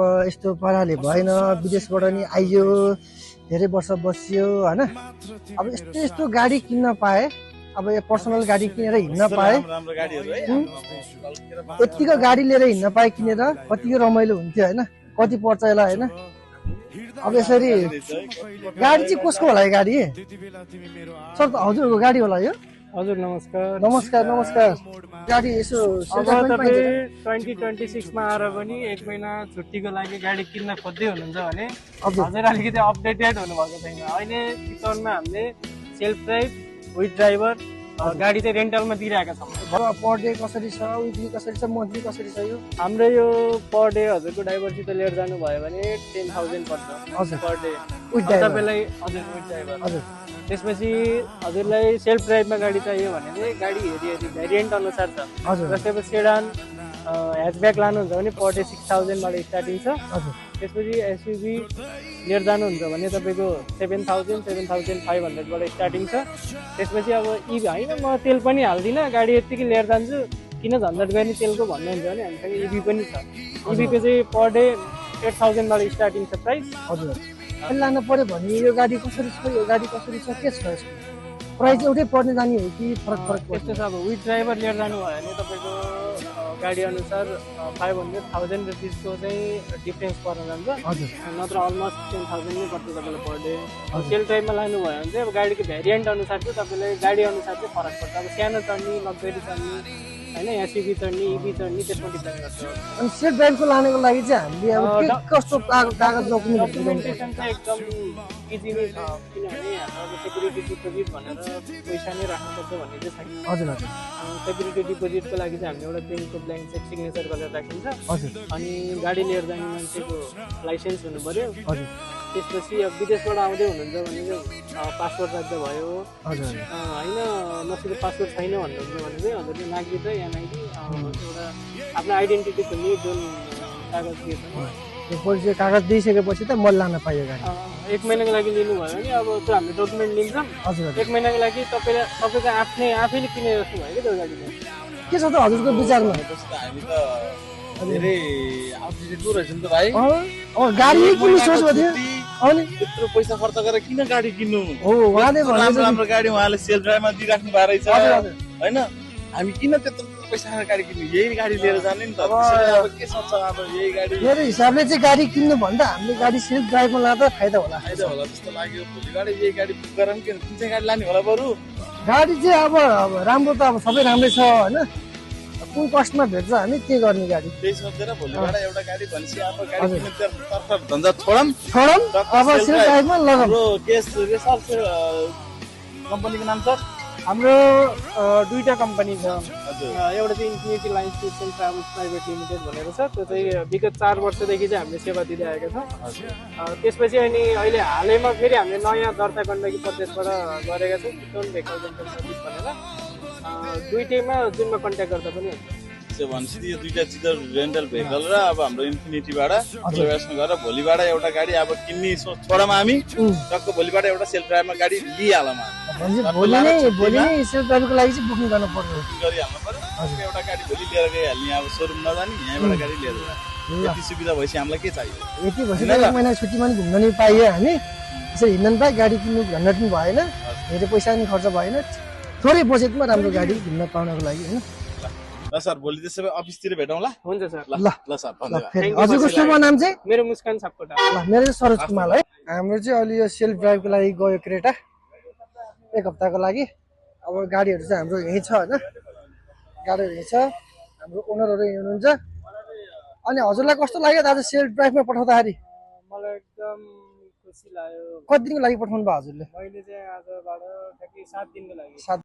यस्तो पाराले भएन, विदेशबाट नि आइयो, धेरै वर्ष बसियो हैन। अब यस्तो यस्तो गाडी किन्न पाए, अब यो पर्सनल गाडी किनेर हिँड्न पाए, यतिको गाडी लिएर हिँड्न पाए किनेर कतिको रमाइलो हुन्थ्यो हैन। कति पर्छ यसलाई हैन। अब यसरी गाडी चाहिँ कसको होला यो गाडी? सर हजुरको गाडी होला यो? हजुर नमस्कार। नमस्कार नमस्कार। गाडी यसो अब तपाईँ 2026 मा आएर पनि 1 महिना छुट्टीको लागि गाडी किन्न खोज्दै हुनुहुन्छ भने हजुर अलिकति अपडेटेड हुनुभएको छैन। अहिले चितवनमा हामीले सेल्फ ड्राइभ विथ ड्राइभर गाडी चाहिँ रेन्टलमा दिइरहेका छौँ। पर डे कसरी छ, विकली कसरी छ, मन्थली कसरी छ यो? हाम्रो यो पर डे हजुरको ड्राइभरसित लिएर जानुभयो भने 10,000 पर्छ हजुर पर डे तपाईँलाई। हजुर विथ ड्राइभर। हजुर त्यसपछि हजुरलाई सेल्फ ड्राइभमा गाडी चाहियो भने चाहिँ गाडी हेरी हेरी भेरिएन्ट अनुसार छ। जस्तै अब सेडान ह्याचब्याक लानुहुन्छ भने पर डे 6,000बाट स्टार्टिङ छ। त्यसपछि एसयुभी लिएर जानुहुन्छ भने तपाईँको 7,000 7,500बाट स्टार्टिङ छ। त्यसपछि अब इभी होइन म तेल पनि हाल्दिनँ, गाडी यत्तिकै लिएर जान्छु, किन झन्झट गर्ने तेलको भन्नुहुन्छ भने हामीसँग इभी पनि छ। इभीको चाहिँ पर डे 8,000बाट स्टार्टिङ छ प्राइस। हजुर लानु पर्यो भने यो गाडी कसरी छ, यो गाडी कसरी छ, के छ यसको प्राइस? एउटै पर्ने जाने हो कि फरक फरक पर्छ? यस्तो छ, अब विथ ड्राइभर लिएर जानुभयो भने तपाईँको गाडी अनुसार 500,000 रुपिसको चाहिँ डिफ्रेन्स पर्न जान्छ। हजुर नत्र अलमोस्ट 10,000 नै पर्छ तपाईँलाई पर डे। सेल्फ ड्राइभमा लानुभयो भने चाहिँ अब गाडीको भेरिएन्ट अनुसार चाहिँ तपाईँलाई गाडी अनुसार चाहिँ फरक पर्छ। अब सानो चढ्ने, लग्जरी चढ्ने होइन, एसयुभी चढ्ने, इभी चढ्ने, त्यसमा डिपेन्ड गर्छ। अनि सेल्फ ड्राइभको लानेको लागि चाहिँ हामीले अब के कस्तो कागज डकुमेन्टेसन चाहिँ एकदम इजी नै छ। किनभने हाम्रो अब सेक्युरिटी डिपोजिट भनेर पैसा नै राख्नुपर्छ भन्ने चाहिँ छैन। हजुर हजुर सेक्युरिटी डिपोजिटको लागि चाहिँ हामीले एउटा ब्याङ्कको ब्ल्याङ्क चेक सिग्नेचर गरेर राखिन्छ। हजुर अनि गाडी लिएर जाने मान्छेको लाइसेन्स हुनु पर्यो। हजुर त्यसपछि अब विदेशबाट आउँदै हुनुहुन्छ भने चाहिँ पासपोर्ट राख्दा भयो। हजुर होइन मसित पासपोर्ट छैन भन्नुहुन्छ भने चाहिँ हजुरले नागरिक र एनआइडी एउटा आफ्नो आइडेन्टिटी खोल्ने जुन कागज दिएछ त्यो परिचय कागज दिइसकेपछि त मैले लान पाइयो गाडी। 1 महिनाको लागि लिनुभयो भने अब त्यो हामीले डकुमेन्ट लिन्छौँ। हजुर 1 महिनाको लागि तपाईँको आफैले किने जस्तो भयो कि त्यो गाडी के छ त हजुरको विचारमा? हामी त धेरै आउटडेटेड पो रहेछ नि त भाइ। गाडी किन्नु सोच्नु थियो अनि त्यत्रो पैसा खर्च गरेर किन गाडी किन्नु? हो उहाँले भने राम्रो राम्रो गाडी उहाँले सेल्फ ड्राइभमा दिइराख्नु भएको रहेछ होइन। हामी किन त्यत्रो पैसा गाडी किन्नु? यही गाडी लिएर जाने नि त। अब के सोच्छ अब यही गाडी? मेरो हिसाबले चाहिँ गाडी किन्नु भन्दा हामीले गाडी सेल्फ ड्राइभमा लाँदा फाइदा होला जस्तो लाग्यो। भोलि गाडी यही गाडी बुक गरेर किन कुन चाहिँ गाडी लाने होला बरु? गाडी चाहिँ अब राम्रो त अब सबै राम्रै छ होइन, कुन कस्टमा भेट्छ हामी के गर्ने गाडी त्यही सोचेर भोलिबाट एउटा गाडी भनेपछि अब गाडी किन्ने तर्फ धन्दा छोडम अब सेल्फ ड्राइभमा लगाउँ। केस कम्पनीको नाम छ हाम्रो दुईटा कम्पनी छ। एउटा चाहिँ infinity lines tours and travels private limited भनेर छ। त्यो चाहिँ विगत 4 वर्षदेखि चाहिँ हामीले सेवा दिँदै आएका छौँ। त्यसपछि अनि अहिले हालैमा फेरि हामीले नयाँ दर्ता गण्डकी प्रदेशबाट गरेका छौँ चितवन भेहिकल रेन्टल सर्भिस भनेर। दुईटैमा जुनमा कन्ट्याक्ट गर्दा पनि हुन्छ। भनेपछि यो दुईटा चिज रेन्टल भेहिकल र अब हाम्रो इन्फिनिटीबाट कोलाबोरेसन गरेर भोलिबाट एउटा गाडी अब किन्ने छोडामा हामी टक्क भोलिबाट एउटा सेल्फ ड्राइभमा गाडी लिइहालौँ। भोलि नै सेल्फ ड्राइभको लागि चाहिँ बुकिङ गर्नु पर्यो, गरिहाल्नु पर्यो। एउटा गाडी भोलि लिएर गइहाल्ने, अब सोरुम नजाने यहाँबाट गाडी लिएर यति सुविधा भएपछि हामीलाई के चाहियो? यति भएपछि 1 महिना छुट्टीमा पनि घुम्न नि पाइयो हामी, यसरी हिँड्न पाइ, गाडी किन्नु झन्झट पनि भएन, धेरै पैसा पनि खर्च भएन, थोरै बजेटमा राम्रो गाडी घुम्न पाउनको लागि होइन। ल सर भोलि त्यसो भए अफिसतिर भेटौँला। हुन्छ सर। ल सर धन्यवाद। हजुरको शुभ नाम चाहिँ? मेरो मुस्कान सापकोटा। ल मेरो चाहिँ सरोज कुमार है। हाम्रो चाहिँ अलि यो सेल्फ ड्राइभको लागि गयो क्रेटा 1 हप्ताको लागि। अब गाडीहरू चाहिँ हाम्रो यहीँ छ होइन, गाडीहरू यहीँ छ, हाम्रो ओनरहरू यहीँ हुनुहुन्छ। अनि हजुरलाई कस्तो लाग्यो दाजु सेल्फ ड्राइभमा पठाउँदाखेरि? मलाई एकदम खुसी लाग्यो। कति दिनको लागि पठाउनु भयो हजुरले? मैले चाहिँ आजबाट ठ्याक्कै 7 दिनको लागि।